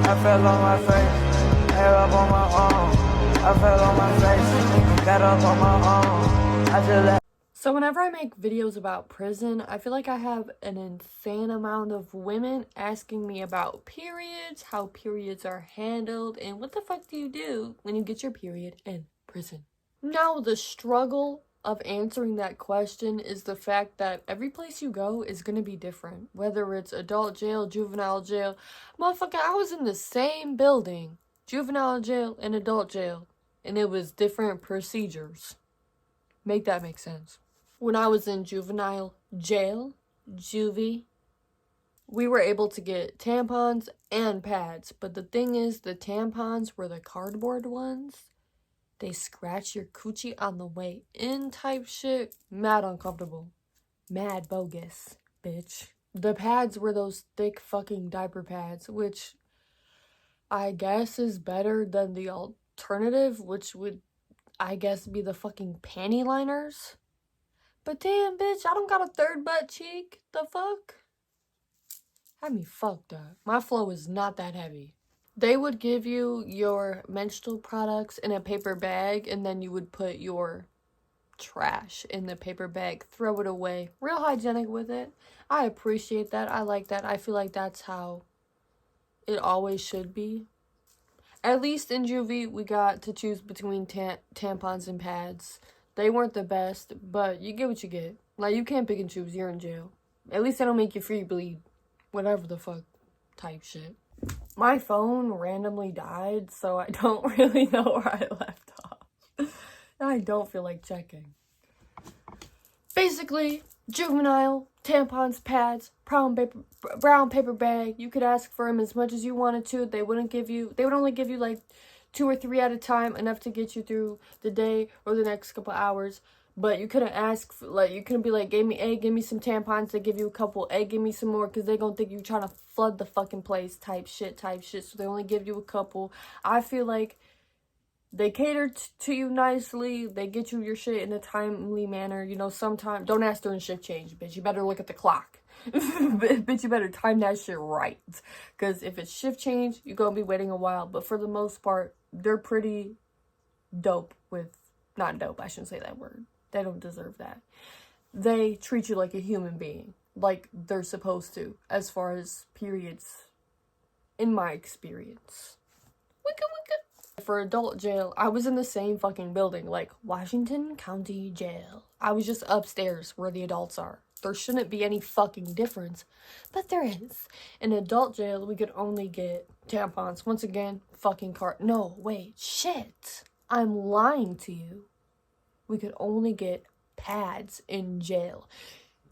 I fell on my face, hair up on my arm. I fell on my face, got up on my arm. I just let. So whenever I make videos about prison, I feel like I have an insane amount of women asking me about periods, how periods are handled, and what the fuck do you do when you get your period in prison? Now, the struggle of answering that question is the fact that every place you go is going to be different. Whether it's adult jail, juvenile jail. Motherfucker, I was in the same building, juvenile jail and adult jail, and it was different procedures. Make that make sense. When I was in juvenile jail, juvie, we were able to get tampons and pads. But the thing is, the tampons were the cardboard ones. They scratch your coochie on the way in type shit. Mad uncomfortable. Mad bogus, bitch. The pads were those thick fucking diaper pads, which I guess is better than the alternative, which would, I guess, be the fucking panty liners. But damn, bitch, I don't got a third butt cheek. The fuck? Had me fucked up. My flow is not that heavy. They would give you your menstrual products in a paper bag, and then you would put your trash in the paper bag, throw it away. Real hygienic with it. I appreciate that. I like that. I feel like that's how it always should be. At least in juvie, we got to choose between tampons and pads. They weren't the best, but you get what you get. Like, you can't pick and choose. You're in jail. At least they don't make you free bleed. Whatever the fuck type shit. My phone randomly died, so I don't really know where I left off. I don't feel like checking. Basically, juvenile, tampons, pads, brown paper bag. You could ask for them as much as you wanted to. They would only give you like 2 or 3 at a time, enough to get you through the day or the next couple hours. But you couldn't ask for, like, you couldn't be like, give me some tampons. They give you a couple, give me some more, because they gonna think you trying to flood the fucking place type shit. So they only give you a couple. I feel like they cater to you nicely. They get you your shit in a timely manner. You know, sometimes, don't ask during shift change, bitch. You better look at the clock. Bitch, you better time that shit right. Because if it's shift change, you're gonna be waiting a while. But for the most part, they're pretty dope with, not dope, I shouldn't say that word. They don't deserve that. They treat you like a human being, like they're supposed to, as far as periods, in my experience. For adult jail, I was in the same fucking building, like Washington County Jail. I was just upstairs where the adults are. There shouldn't be any fucking difference, but there is. In adult jail, we could only get tampons. Once again, fucking no, wait, shit. I'm lying to you. We could only get pads in jail.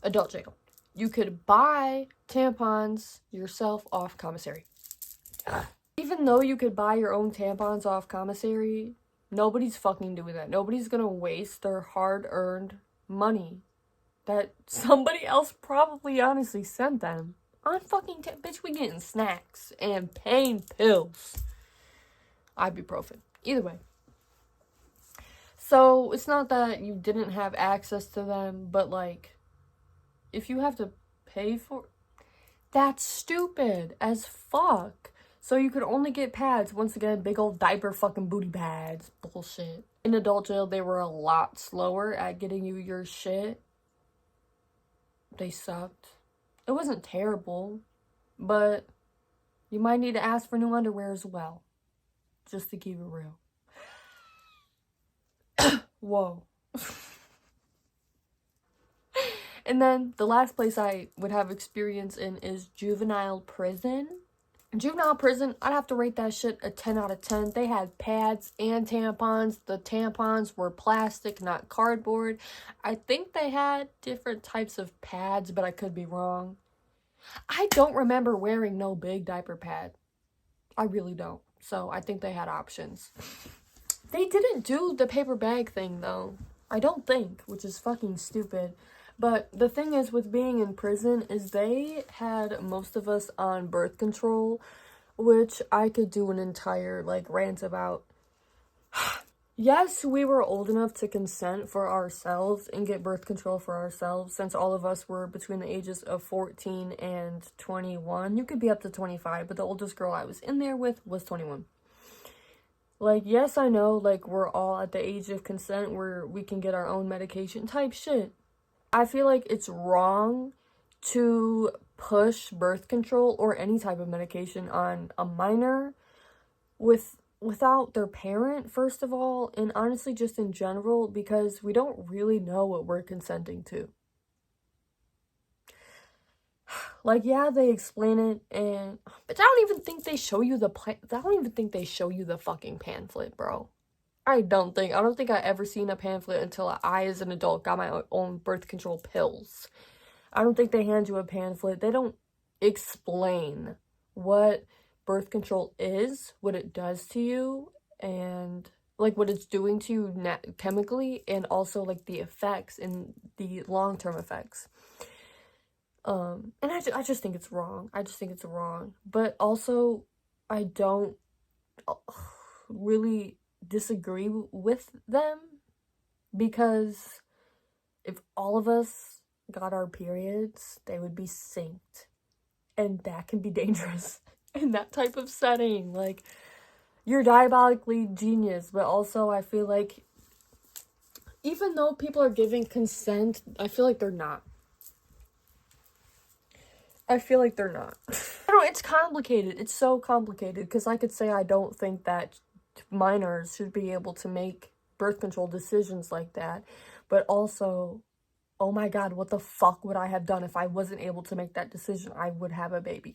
Adult jail. You could buy tampons yourself off commissary. Even though you could buy your own tampons off commissary, nobody's fucking doing that. Nobody's gonna waste their hard-earned money that somebody else probably honestly sent them on fucking bitch, we getting snacks and pain pills. Ibuprofen. Either way. So, it's not that you didn't have access to them, but, like, if you have to pay for... That's stupid as fuck. So, you could only get pads. Once again, big old diaper fucking booty pads. Bullshit. In adult jail, they were a lot slower at getting you your shit. They sucked. It wasn't terrible, but you might need to ask for new underwear as well. Just to keep it real. Whoa. And then the last place I would have experience in is juvenile prison. Juvenile prison, I'd have to rate that shit a 10 out of 10. They had pads and tampons. The tampons were plastic, not cardboard. I think they had different types of pads, but I could be wrong. I don't remember wearing no big diaper pad. I really don't. So I think they had options. They didn't do the paper bag thing, though. I don't think, which is fucking stupid. But the thing is, with being in prison, is they had most of us on birth control, which I could do an entire, like, rant about. Yes, we were old enough to consent for ourselves and get birth control for ourselves, since all of us were between the ages of 14 and 21. You could be up to 25, but the oldest girl I was in there with was 21. Like, yes, I know, like, we're all at the age of consent where we can get our own medication type shit. I feel like it's wrong to push birth control or any type of medication on a minor without their parent, first of all, and honestly just in general, because we don't really know what we're consenting to. Like, yeah, they explain it, but I don't even think they show you I don't even think they show you the fucking pamphlet, bro. I don't think I ever seen a pamphlet until I, as an adult, got my own birth control pills. I don't think they hand you a pamphlet. They don't explain what birth control is, what it does to you, and like what it's doing to you chemically, and also like the effects and the long-term effects. And I just think it's wrong. I just think it's wrong. But also, I don't really disagree with them, because if all of us got our periods, they would be synced. And that can be dangerous in that type of setting. Like, you're diabolically genius, but also I feel like even though people are giving consent, I feel like they're not. I feel like they're not. I don't know, it's complicated. It's so complicated, because I could say I don't think that minors should be able to make birth control decisions like that, but also, oh my god, what the fuck would I have done if I wasn't able to make that decision? I would have a baby.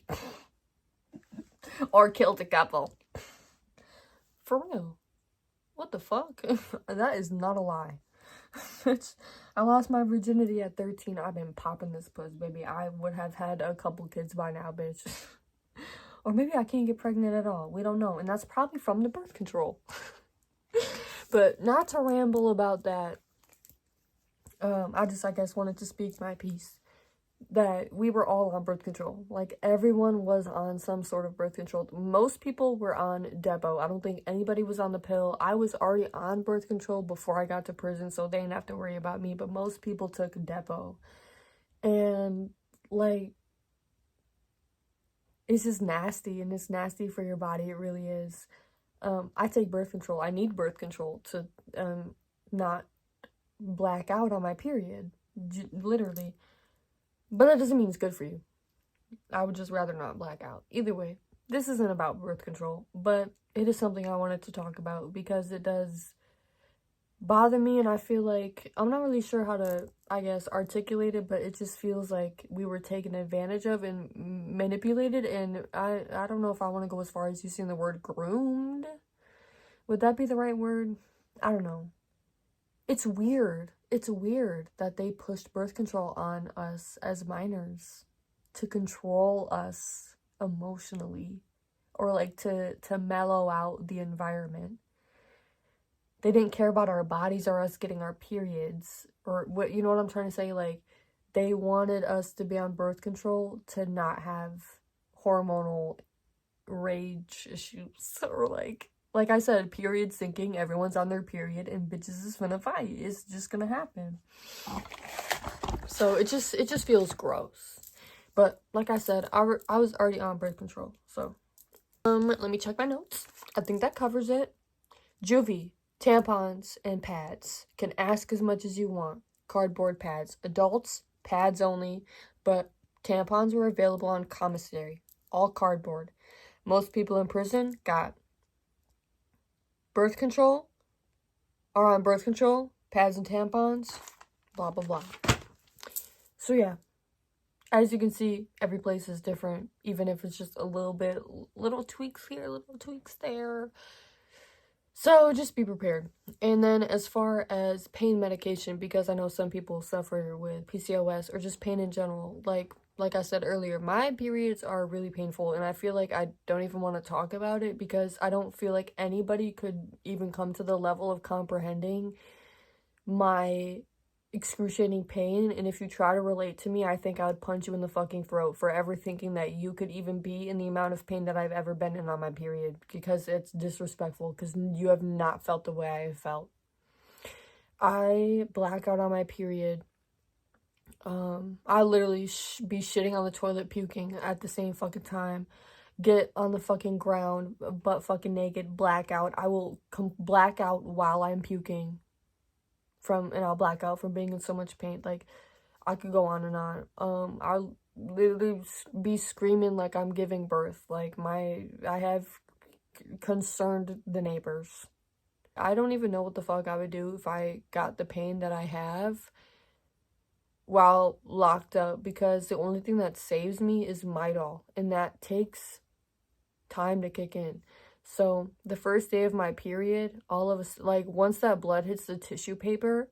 Or killed a couple. For real. What the fuck? That is not a lie. I lost my virginity at 13. I've been popping this puss, baby. I would have had a couple kids by now, bitch. Or maybe I can't get pregnant at all. We don't know. And that's probably from the birth control. But not to ramble about that. I guess, wanted to speak my piece. That we were all on birth control. Like, everyone was on some sort of birth control. Most people were on Depo. I don't think anybody was on the pill. I was already on birth control before I got to prison, so they didn't have to worry about me. But most people took Depo. And, like, it's just nasty, and it's nasty for your body. It really is. I take birth control. I need birth control to not black out on my period. Literally. But that doesn't mean it's good for you. I would just rather not black out. Either way, this isn't about birth control, but it is something I wanted to talk about because it does bother me, and I feel like, I'm not really sure how to, I guess, articulate it, but it just feels like we were taken advantage of and manipulated, and I don't know if I want to go as far as using the word groomed. Would that be the right word? I don't know. It's weird. It's weird that they pushed birth control on us as minors to control us emotionally, or like to mellow out the environment. They didn't care about our bodies or us getting our periods, or what, you know what I'm trying to say? Like, they wanted us to be on birth control to not have hormonal rage issues, or like I said, period syncing. Everyone's on their period, and bitches is finna fight. It's just gonna happen. So it just feels gross. But like I said, I was already on birth control. So let me check my notes. I think that covers it. Juvie, tampons and pads. Can ask as much as you want. Cardboard pads. Adults, pads only, but tampons were available on commissary. All cardboard. Most people in prison got birth control, are on birth control, pads and tampons, blah, blah, blah. So yeah, as you can see, every place is different, even if it's just a little tweaks here, little tweaks there. So just be prepared. And then as far as pain medication, because I know some people suffer with PCOS or just pain in general, like I said earlier, my periods are really painful, and I feel like I don't even want to talk about it, because I don't feel like anybody could even come to the level of comprehending my excruciating pain, and if you try to relate to me, I think I would punch you in the fucking throat for ever thinking that you could even be in the amount of pain that I've ever been in on my period, because it's disrespectful, because you have not felt the way I have felt. I black out on my period. I literally be shitting on the toilet, puking at the same fucking time, get on the fucking ground, butt fucking naked, blackout. I will black out while I'm puking and I'll black out from being in so much pain. Like, I could go on and on. I'll literally be screaming like I'm giving birth. Like, I have concerned the neighbors. I don't even know what the fuck I would do if I got the pain that I have while locked up, because the only thing that saves me is Midol, and that takes time to kick in. So the first day of my period, all of us, like, once that blood hits the tissue paper,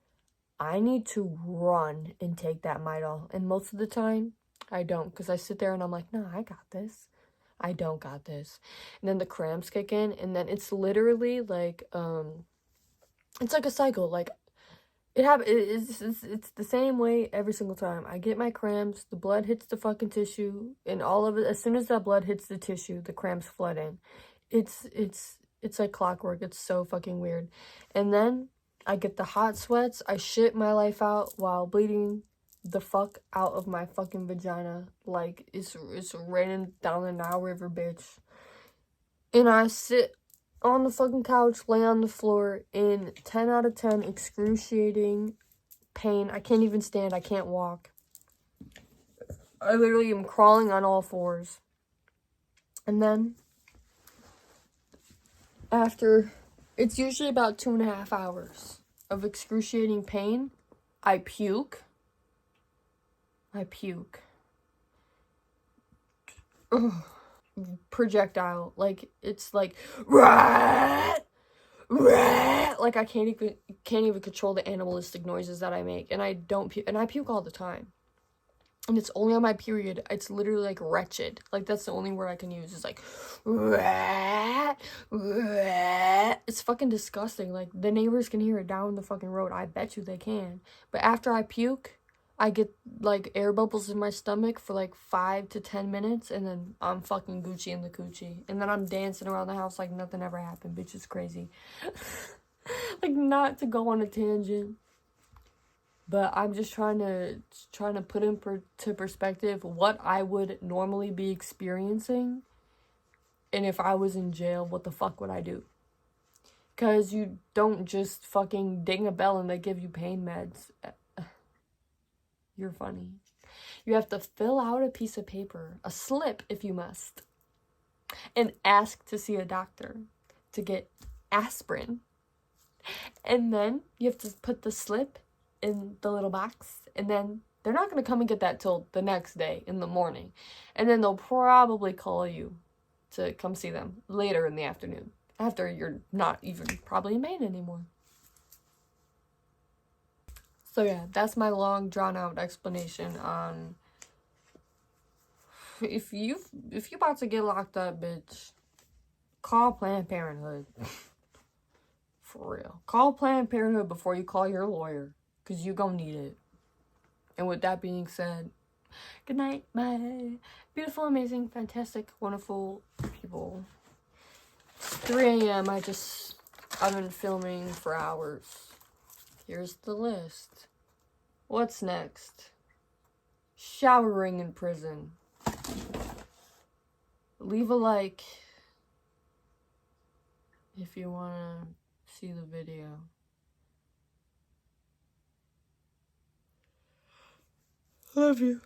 I need to run and take that Midol. And most of the time, I don't, because I sit there and I'm like, no, I got this. I don't got this. And then the cramps kick in, and then it's literally like, it's like a cycle. Like, it's the same way every single time. I get my cramps, the blood hits the fucking tissue, and all of it, as soon as that blood hits the tissue, the cramps flood in. It's like clockwork. It's so fucking weird. And then I get the hot sweats. I shit my life out while bleeding the fuck out of my fucking vagina. Like, it's raining down the Nile River, bitch. And I sit on the fucking couch, lay on the floor in 10 out of 10 excruciating pain. I can't even stand. I can't walk. I literally am crawling on all fours. And then, after, it's usually about 2.5 hours of excruciating pain, I puke. Ugh. Projectile. Like, it's like, rah! Like, I can't even control the animalistic noises that I make, and I don't puke, and I puke all the time, and it's only on my period. It's literally like wretched. Like, that's the only word I can use. It's like, it's fucking disgusting. Like, the neighbors can hear it down the fucking road. I bet you they can. But after I puke, I get, like, air bubbles in my stomach for, like, 5 to 10 minutes, and then I'm fucking Gucci in the coochie. And then I'm dancing around the house like nothing ever happened. Bitch, it's crazy. Like, not to go on a tangent, but I'm just trying to put into perspective what I would normally be experiencing, and if I was in jail, what the fuck would I do? Because you don't just fucking ding a bell and they give you pain meds. You're funny. You have to fill out a piece of paper, a slip if you must, and ask to see a doctor to get aspirin. And then you have to put the slip in the little box, and then they're not going to come and get that till the next day in the morning. And then they'll probably call you to come see them later in the afternoon, after you're not even probably in Maine anymore. So yeah, that's my long, drawn-out explanation on if you about to get locked up, bitch, call Planned Parenthood. For real. Call Planned Parenthood before you call your lawyer, because you gonna need it. And with that being said, good night, my beautiful, amazing, fantastic, wonderful people. It's 3 a.m. I've been filming for hours. Here's the list. What's next? Showering in prison. Leave a like if you want to see the video. Love you.